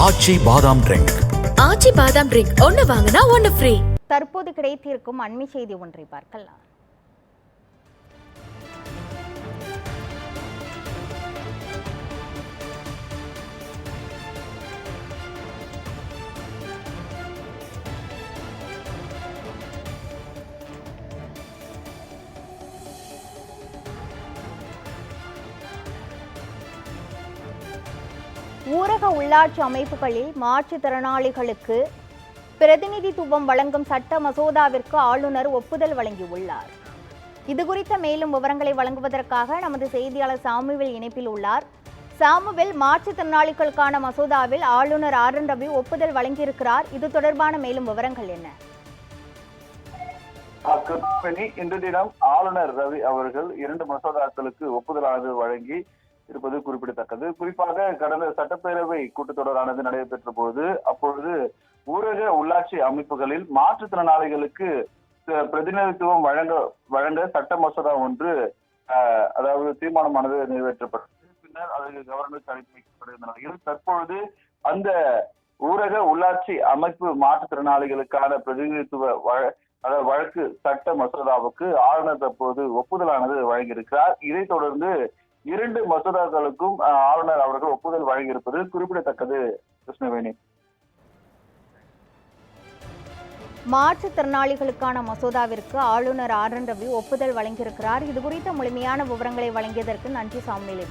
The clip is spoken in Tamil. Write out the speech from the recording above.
ஆச்சி பாதாம் ட்ரிங்க். ஆச்சி பாதாம் ட்ரிங்க் ஒன்னு வாங்கினா ஒன்னு ஃப்ரீ. தற்போது கிடைத்திருக்கும் அண்மை செய்தி ஒன்றை பார்க்கலாம். ஊரக உள்ளாட்சி அமைப்புகளில் மாற்றுத்திறனாளிகளுக்கு பிரதிநிதித்துவம் வழங்கும் சட்ட மசோதாவிற்கு ஆளுநர் ஒப்புதல் வழங்கியுள்ளார். இதுகுறித்த மேலும் விவரங்களை வழங்குவதற்காக நமது செய்தியாளர் சாமுவேல் இணைப்பில் உள்ளார். சாமுவேல், மாற்றுத்திறனாளிகளுக்கான மசோதாவில் ஆளுநர் ஆர்.என். ரவி ஒப்புதல் வழங்கியிருக்கிறார். இது தொடர்பான மேலும் விவரங்கள் என்ன? இன்று தினம் ஆளுநர் ரவி அவர்கள் 2 மசோதாக்களுக்கு ஒப்புதலானது வழங்கி இருப்பது குறிப்பிடத்தக்கது. குறிப்பாக கடந்த சட்டப்பேரவை கூட்டத்தொடரானது நடைபெற்ற போது அப்பொழுது ஊரக உள்ளாட்சி அமைப்புகளில் மாற்றுத்திறனாளிகளுக்கு பிரதிநிதித்துவம் வழங்க சட்ட மசோதா ஒன்று அதாவது தீர்மானமானது நிறைவேற்றப்பட்டது. பின்னர் அதற்கு கவர்னருக்கு அனுப்பி வைக்கப்பட்டிருந்த நிலையில் தற்பொழுது அந்த ஊரக உள்ளாட்சி அமைப்பு மாற்றுத்திறனாளிகளுக்கான பிரதிநிதித்துவ வழக்கு சட்ட மசோதாவுக்கு ஆளுநர் தற்போது ஒப்புதலானது வழங்கியிருக்கிறார். இதைத் தொடர்ந்து 2 மசோதாக்களுக்கும் ஆளுநர் அவர்கள் ஒப்புதல் வழங்கியிருப்பது குறிப்பிடத்தக்கது. கிருஷ்ணவேணி, மாற்றுத்திறனாளிகளுக்கான மசோதாவிற்கு ஆளுநர் ஆர்.என். ரவி ஒப்புதல் வழங்கியிருக்கிறார். இது குறித்த முழுமையான விவரங்களை வழங்கியதற்கு நன்றி சாமுவேல்.